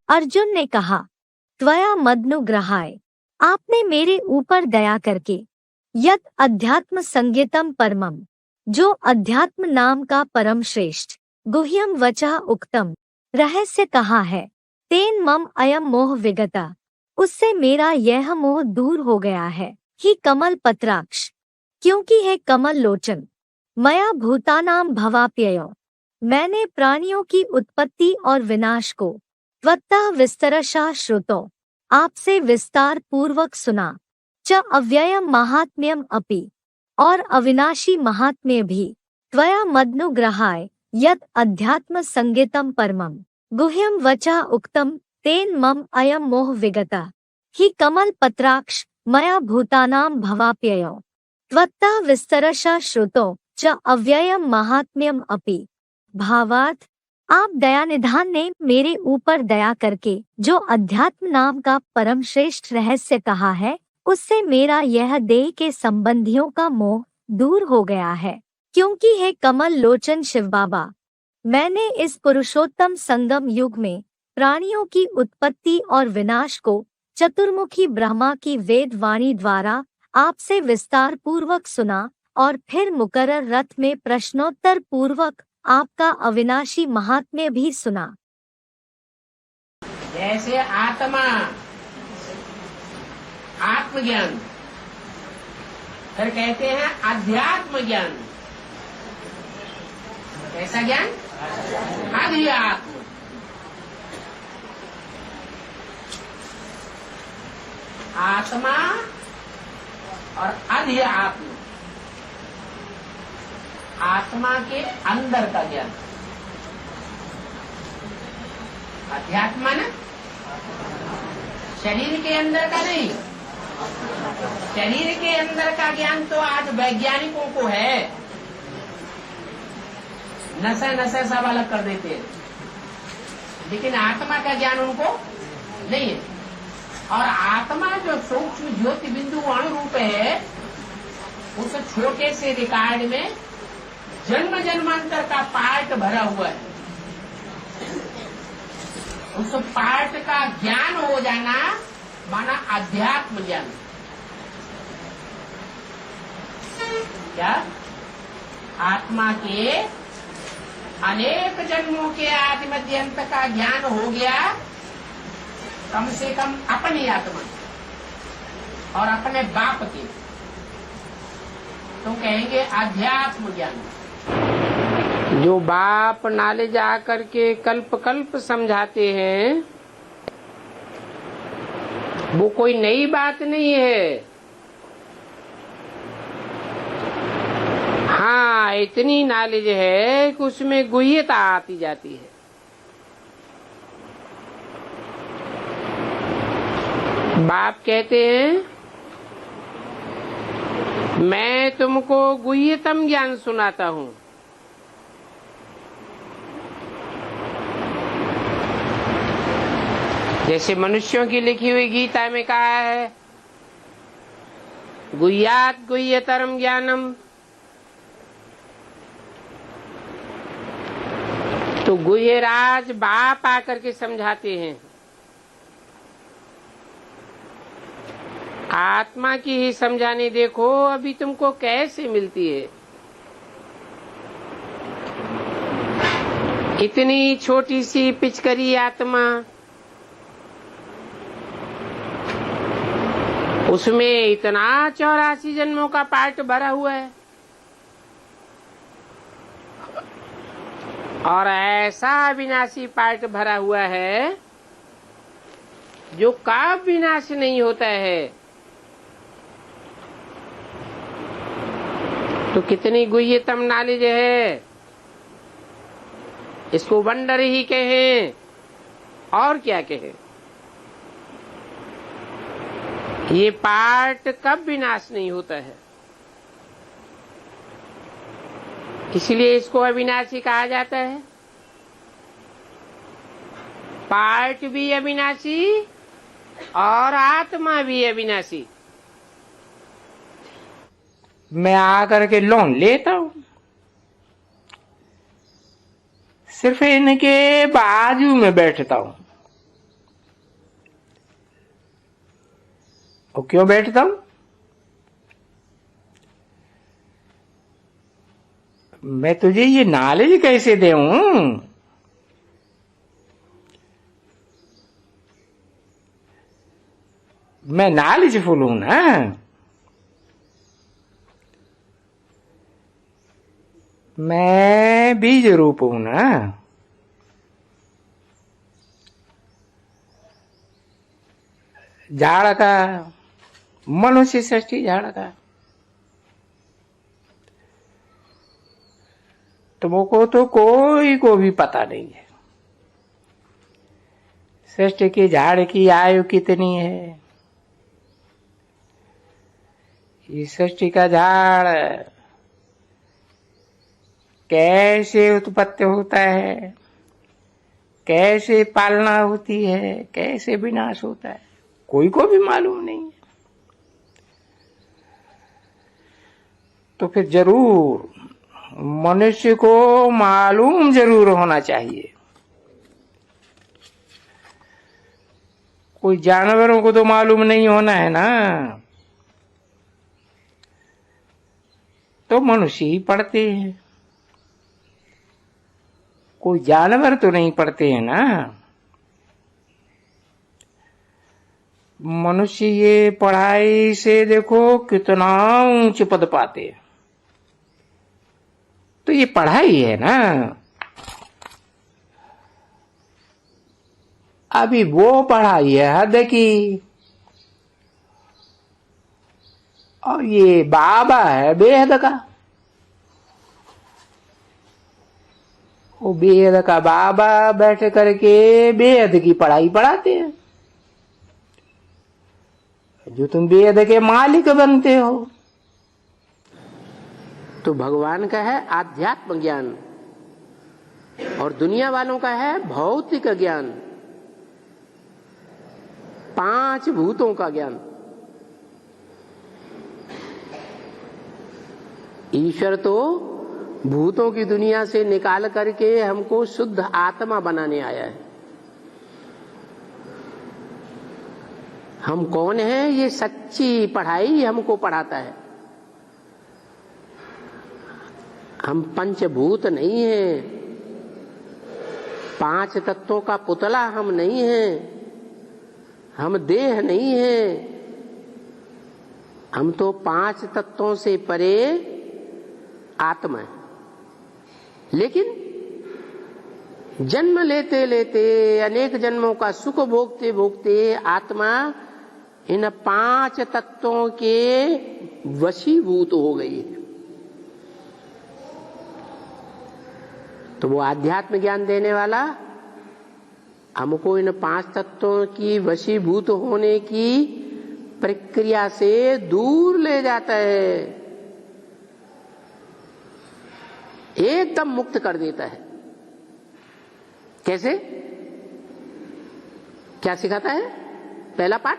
अर्जुन ने कहा, त्वया मदनुग्रहाय, आपने मेरे ऊपर दया करके यत अध्यात्म संज्ञितम परमम, जो अध्यात्म नाम का परम श्रेष्ठ गुह्यम वचः उक्तम रहस्य कहा है, तेन मम अयम मोह विगता, उससे मेरा यह मोह दूर हो गया है। ही कमल पत्राक्ष, क्योंकि है कमल लोचन, मया भूतानाम भवाप्ययो, मैंने प्राणियों की उत्पत्ति और विनाश को त्वत्तः विस्तरशः श्रुतो, आपसे विस्तार पूर्वक सुना, च अव्ययम महात्म्यम अपि, और अविनाशी महात्म्य भी, त्वया मदनुग्रहाय यत् अध्यात्म संज्ञितम परमम गुह्यम वचः उक्तम तेन मम अयम मोह विगता। ही कमल पत्राक्ष, मया भूतानाम भवाप्ययो, त्वत्तः विस्तरशः श्रुतो च अव्ययम महात्म्यम अपि। भावार्थ, आप दयानिधान ने मेरे ऊपर दया करके जो अध्यात्म नाम का परम श्रेष्ठ रहस्य कहा है, उससे मेरा यह देह के संबंधियों का मोह दूर हो गया है। क्योंकि है कमल लोचन शिव बाबा, मैंने इस पुरुषोत्तम संगम युग में प्राणियों की उत्पत्ति और विनाश को चतुर्मुखी ब्रह्मा की वेद वाणी द्वारा आपसे विस्तार पूर्वक सुना, और फिर मुकर्रर रथ में प्रश्नोत्तर पूर्वक आपका अविनाशी महात्म्य भी सुना। जैसे आत्मा, आत्मज्ञान, फिर कहते हैं अध्यात्म ज्ञान। कैसा ज्ञान? अध्यात्म। आत्मा और अध्यात्म, आत्मा के अंदर का ज्ञान। अध्यात्म ना शरीर के अंदर का नहीं, शरीर के अंदर का ज्ञान तो आज वैज्ञानिकों को है, नशा नशा सब अलग कर देते हैं, लेकिन आत्मा का ज्ञान उनको नहीं है। और आत्मा जो सूक्ष्म ज्योति बिंदु अणु रूप है, उस छोटे से रिकॉर्ड में जन्म जन्मांतर का पार्ट भरा हुआ है। उस पार्ट का ज्ञान हो जाना माना अध्यात्म ज्ञान। क्या? आत्मा के अनेक जन्मों के आदि मध्य अंत का ज्ञान हो गया, कम से कम अपनी आत्मा और अपने बाप के, तो कहेंगे अध्यात्म ज्ञान। जो बाप नाले जा करके कल्प कल्प समझाते हैं, वो कोई नई बात नहीं है। हाँ, इतनी नॉलेज है कि उसमें गुह्यता आती जाती है। बाप कहते हैं, मैं तुमको गुह्यतम ज्ञान सुनाता हूँ। जैसे मनुष्यों की लिखी हुई गीता में कहा है, गुह्यात गुह्यतरम ज्ञानम, तो गुह्यराज बाप आकर के समझाते हैं। आत्मा की ही समझाने देखो अभी तुमको कैसे मिलती है। इतनी छोटी सी पिचकरी आत्मा, उसमें इतना 84 जन्मों का पार्ट भरा हुआ है, और ऐसा अविनाशी पार्ट भरा हुआ है जो कब विनाश नहीं होता है। तो कितनी गुह्यतम नॉलेज है, इसको वंडर ही कहें और क्या कहें। ये पार्ट कब विनाश नहीं होता है, इसलिए इसको अविनाशी कहा जाता है। पार्ट भी अविनाशी और आत्मा भी अविनाशी। मैं आकर के लोन लेता हूं, सिर्फ इनके बाजू में बैठता हूं, और क्यों बैठता हूं? मैं तुझे ये नॉलेज कैसे दूं? मैं नॉलेजफुल हूं ना। मैं बीज रूप हूं ना। झाड़ का मनुष्य सृष्टि झाड़ का तुमको तो कोई को भी पता नहीं है। सृष्टि की झाड़ की आयु कितनी है? ये सृष्टि का झाड़ कैसे उत्पत्ति होता है, कैसे पालना होती है, कैसे विनाश होता है, कोई को भी मालूम नहीं है। तो फिर जरूर मनुष्य को मालूम जरूर होना चाहिए। कोई जानवरों को तो मालूम नहीं होना है ना, तो मनुष्य ही पढ़ते हैं। कोई जानवर तो नहीं पढ़ते हैं ना। मनुष्य ये पढ़ाई से देखो कितना ऊंचे पद पाते हैं। तो ये पढ़ाई है ना। अभी वो पढ़ाई है हद की, और ये बाबा है बेहद का। वो बेहद का बाबा बैठ करके बेहद की पढ़ाई पढ़ाते हैं, जो तुम बेहद के मालिक बनते हो। तो भगवान का है आध्यात्म ज्ञान और दुनिया वालों का है भौतिक ज्ञान, 5 भूतों का ज्ञान। ईश्वर तो भूतों की दुनिया से निकाल करके हमको शुद्ध आत्मा बनाने आया है। हम कौन हैं ये सच्ची पढ़ाई हमको पढ़ाता है। हम पंचभूत नहीं हैं, 5 तत्वों का पुतला हम नहीं हैं, हम देह नहीं हैं। हम तो 5 तत्वों से परे आत्मा है। लेकिन जन्म लेते लेते अनेक जन्मों का सुख भोगते भोगते आत्मा इन 5 तत्वों के वशीभूत हो गई है। तो वो आध्यात्म ज्ञान देने वाला हमको इन 5 तत्वों की वशीभूत होने की प्रक्रिया से दूर ले जाता है, एकदम मुक्त कर देता है। कैसे? क्या सिखाता है? पहला पाठ,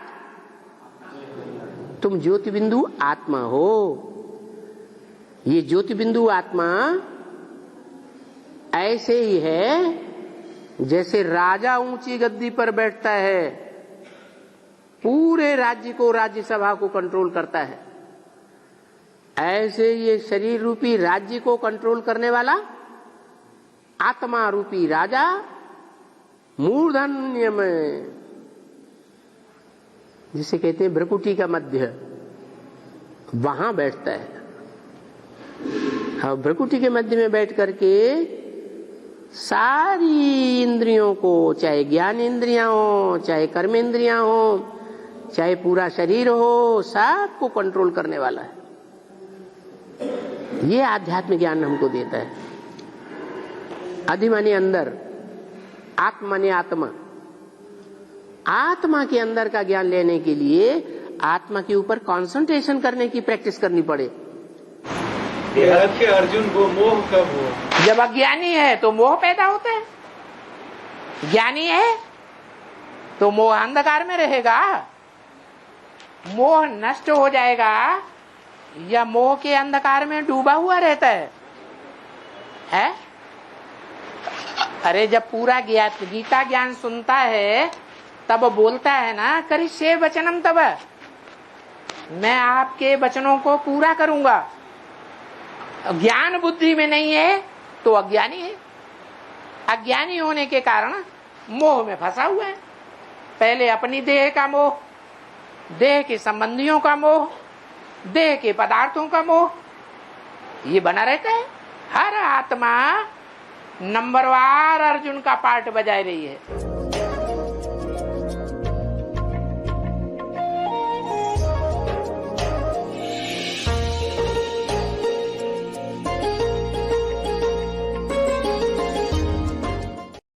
तुम ज्योति बिंदु आत्मा हो। ये ज्योति बिंदु आत्मा ऐसे ही है जैसे राजा ऊंची गद्दी पर बैठता है, पूरे राज्य को, राज्यसभा को कंट्रोल करता है। ऐसे ये शरीर रूपी राज्य को कंट्रोल करने वाला आत्मा रूपी राजा मूर्धन्य में, जिसे कहते हैं भ्रकुटी का मध्य, वहां बैठता है। और भ्रकुटी के मध्य में बैठ करके सारी इंद्रियों को, चाहे ज्ञान इंद्रियां हो, चाहे कर्म इंद्रियां हो, चाहे पूरा शरीर हो, सबको कंट्रोल करने वाला है। ये आध्यात्म ज्ञान हमको देता है। अधि माने अंदर, आत्मा माने आत्मा। आत्मा के अंदर का ज्ञान लेने के लिए आत्मा के ऊपर कंसंट्रेशन करने की प्रैक्टिस करनी पड़े। अर्जुन को मोह कब हो? जब अज्ञानी है तो मोह पैदा होता है, ज्ञानी है तो मोह अंधकार में रहेगा। मोह नष्ट हो जाएगा या मोह के अंधकार में डूबा हुआ रहता है? अरे जब पूरा गीता ज्ञान सुनता है तब बोलता है ना, करिष्ये वचनम तब, मैं आपके वचनों को पूरा करूंगा। ज्ञान बुद्धि में नहीं है तो अज्ञानी है। अज्ञानी होने के कारण मोह में फंसा हुआ है। पहले अपनी देह का मोह, देह के संबंधियों का मोह, देह के पदार्थों का मोह, ये बना रहता है। हर आत्मा नंबरवार अर्जुन का पार्ट बजाय रही है।